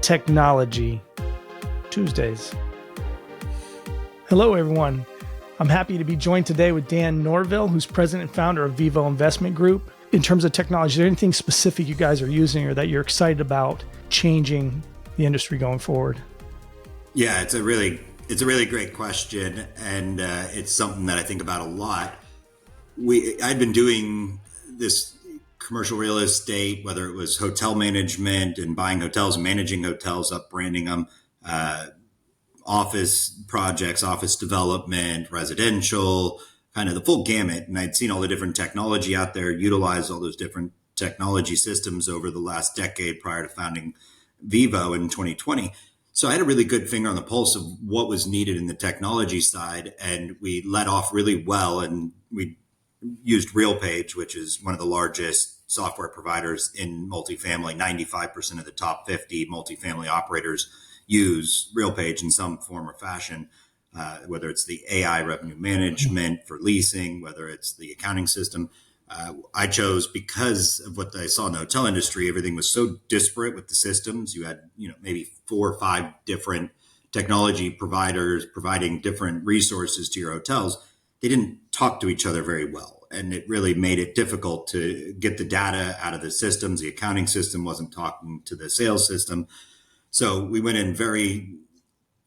Technology Tuesdays. Hello, everyone. I'm happy to be joined today with Dan Norville, who's president and founder of Vivo Investment Group. In terms of technology, is there anything specific you guys are using or that you're excited about changing the industry going forward? Yeah, it's a really great question, and it's something that I think about a lot. I'd been doing this commercial real estate, whether it was hotel management and buying hotels, managing hotels, up branding them, office projects, office development, residential, kind of the full gamut. And I'd seen all the different technology out there, utilized all those different technology systems over the last decade prior to founding Vivo in 2020. So I had a really good finger on the pulse of what was needed in the technology side, and we led off really well. And we used RealPage, which is one of the largest software providers in multifamily. 95% of the top 50 multifamily operators use RealPage in some form or fashion, whether it's the AI revenue management for leasing, whether it's the accounting system. I chose because of what I saw in the hotel industry. Everything was so disparate with the systems. You had, maybe 4 or 5 different technology providers providing different resources to your hotels. They didn't talk to each other very well. And it really made it difficult to get the data out of the systems. The accounting system wasn't talking to the sales system. So we went in very,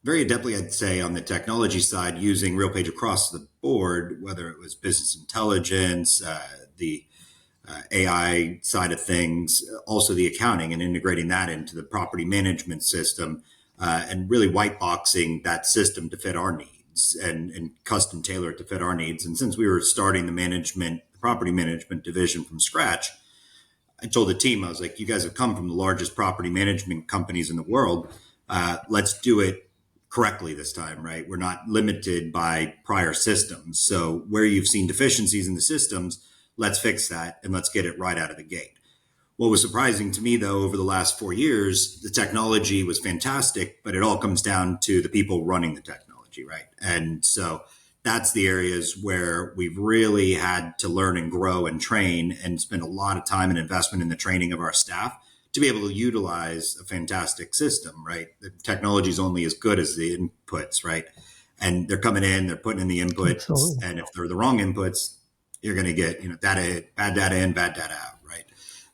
very adeptly, I'd say, on the technology side, using RealPage across the board, whether it was business intelligence, the AI side of things, also the accounting, and integrating that into the property management system, and really white boxing that system to fit our needs and custom tailor it to fit our needs. And since we were starting the property management division from scratch, I told the team, I was like, you guys have come from the largest property management companies in the world. Let's do it correctly this time, right? We're not limited by prior systems. So where you've seen deficiencies in the systems, let's fix that and let's get it right out of the gate. What was surprising to me, though, over the last 4 years, the technology was fantastic, but it all comes down to the people running the technology, right? And so that's the areas where we've really had to learn and grow and train and spend a lot of time and investment in the training of our staff to be able to utilize a fantastic system, right? The technology is only as good as the inputs, right? And they're coming in, they're putting in the inputs, Absolutely. And if they're the wrong inputs, you're going to get, bad data in, bad data out, right?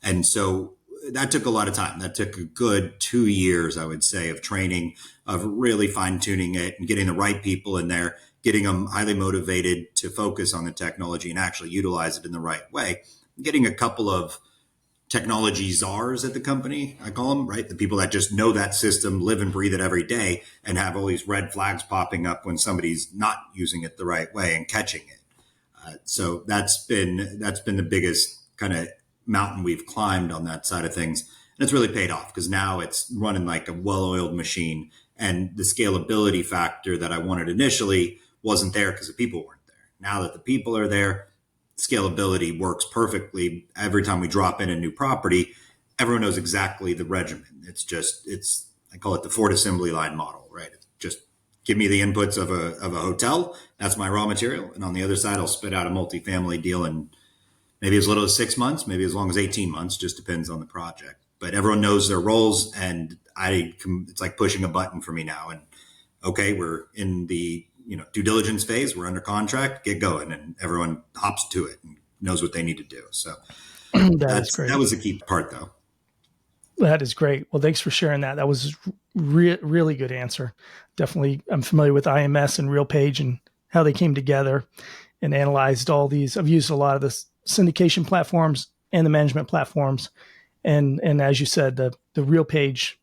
And so that took a lot of time. That took a good 2 years, I would say, of training, of really fine tuning it and getting the right people in there, getting them highly motivated to focus on the technology and actually utilize it in the right way. Getting a couple of technology czars at the company, I call them, right? The people that just know that system, live and breathe it every day, and have all these red flags popping up when somebody's not using it the right way and catching it. So that's been the biggest kind of mountain we've climbed on that side of things. And it's really paid off because now it's running like a well-oiled machine. And the scalability factor that I wanted initially wasn't there because the people weren't there. Now that the people are there, scalability works perfectly. Every time we drop in a new property, everyone knows exactly the regimen. I call it the Ford assembly line model, right? It's just give me the inputs of a hotel. That's my raw material. And on the other side, I'll spit out a multifamily deal in maybe as little as 6 months, maybe as long as 18 months, just depends on the project. But everyone knows their roles, and it's like pushing a button for me now. And okay, we're in the due diligence phase, we're under contract, get going, and everyone hops to it and knows what they need to do. So That's great. That was the key part, though. That is great. Well, thanks for sharing that. That was really good answer. Definitely, I'm familiar with IMS and RealPage and how they came together and analyzed all these. I've used a lot of the syndication platforms and the management platforms. And as you said, the RealPage,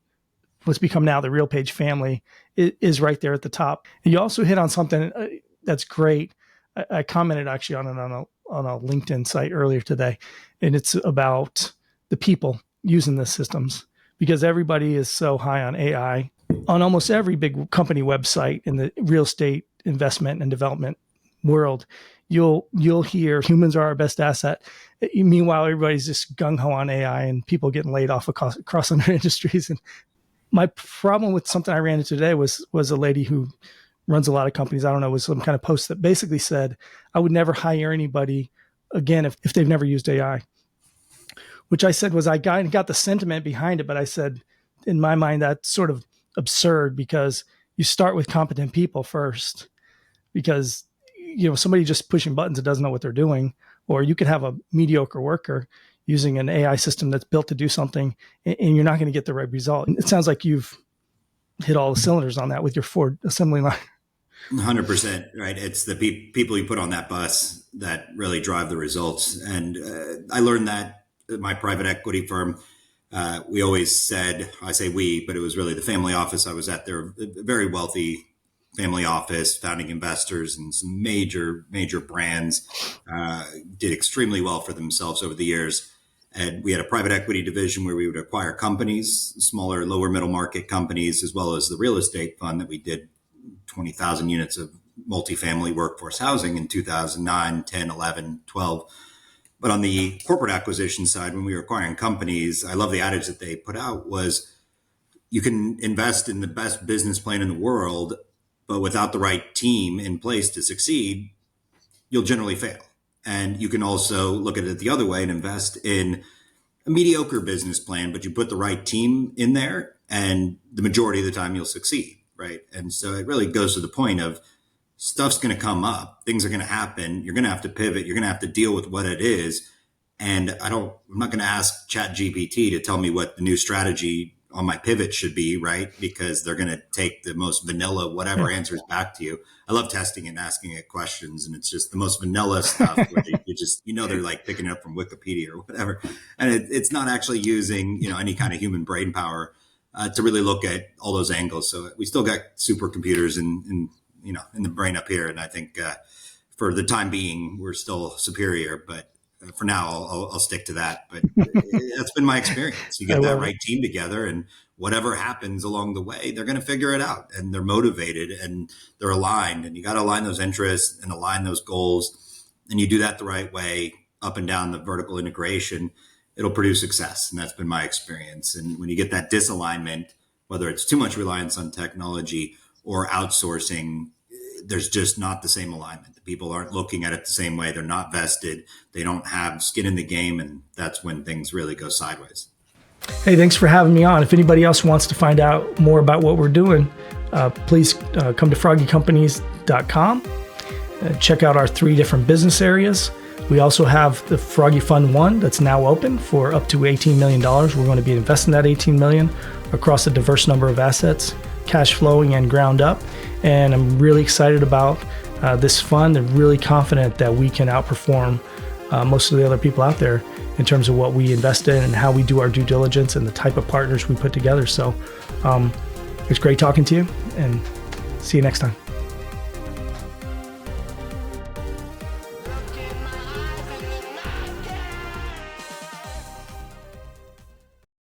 what's become now the RealPage family, is right there at the top. And you also hit on something that's great. I commented actually on it on a LinkedIn site earlier today, and it's about the people using the systems, because everybody is so high on AI. On almost every big company website in the real estate investment and development world, you'll hear humans are our best asset. Meanwhile, everybody's just gung-ho on AI and people getting laid off across other industries. And my problem with something I ran into today was a lady who runs a lot of companies. I don't know, it was some kind of post that basically said, I would never hire anybody again if they've never used AI. Which I said was, I got the sentiment behind it, but I said, in my mind, that's sort of absurd, because you start with competent people first, because somebody just pushing buttons that doesn't know what they're doing, or you could have a mediocre worker using an AI system that's built to do something, and you're not going to get the right result. It sounds like you've hit all the cylinders on that with your Ford assembly line. 100%, right? It's the people you put on that bus that really drive the results. And I learned that at my private equity firm. We always said, I say we, but it was really the family office I was at. They're a very wealthy family office, founding investors and some major brands, did extremely well for themselves over the years. And we had a private equity division where we would acquire companies, smaller, lower middle market companies, as well as the real estate fund that we did 20,000 units of multifamily workforce housing in 2009, 10, 11, 12. But on the corporate acquisition side, when we were acquiring companies, I love the adage that they put out was, you can invest in the best business plan in the world, but without the right team in place to succeed, you'll generally fail. And you can also look at it the other way and invest in a mediocre business plan, but you put the right team in there, and the majority of the time you'll succeed, right? And so it really goes to the point of, stuff's going to come up, things are going to happen, you're going to have to pivot, you're going to have to deal with what it is. And I'm not going to ask ChatGPT to tell me what the new strategy on my pivot should be, right? Because they're going to take the most vanilla, whatever answers back to you. I love testing it and asking it questions, and it's just the most vanilla stuff where they're like picking it up from Wikipedia or whatever. And it's not actually using, any kind of human brain power to really look at all those angles. So we still got supercomputers in the brain up here. And I think for the time being, we're still superior, but for now, I'll stick to that. But that's been my experience. You get that right team together, and whatever happens along the way, they're going to figure it out, and they're motivated and they're aligned, and you got to align those interests and align those goals. And you do that the right way, up and down the vertical integration, it'll produce success. And that's been my experience. And when you get that disalignment, whether it's too much reliance on technology or outsourcing, there's just not the same alignment. The people aren't looking at it the same way. They're not vested. They don't have skin in the game. And that's when things really go sideways. Hey, thanks for having me on. If anybody else wants to find out more about what we're doing, please come to froggycompanies.com. Check out our 3 different business areas. We also have the Froggy Fund 1 that's now open for up to $18 million. We're going to be investing that $18 million across a diverse number of assets, cash flowing and ground up. And I'm really excited about this fund, and really confident that we can outperform most of the other people out there in terms of what we invest in and how we do our due diligence and the type of partners we put together. So it's great talking to you, and see you next time.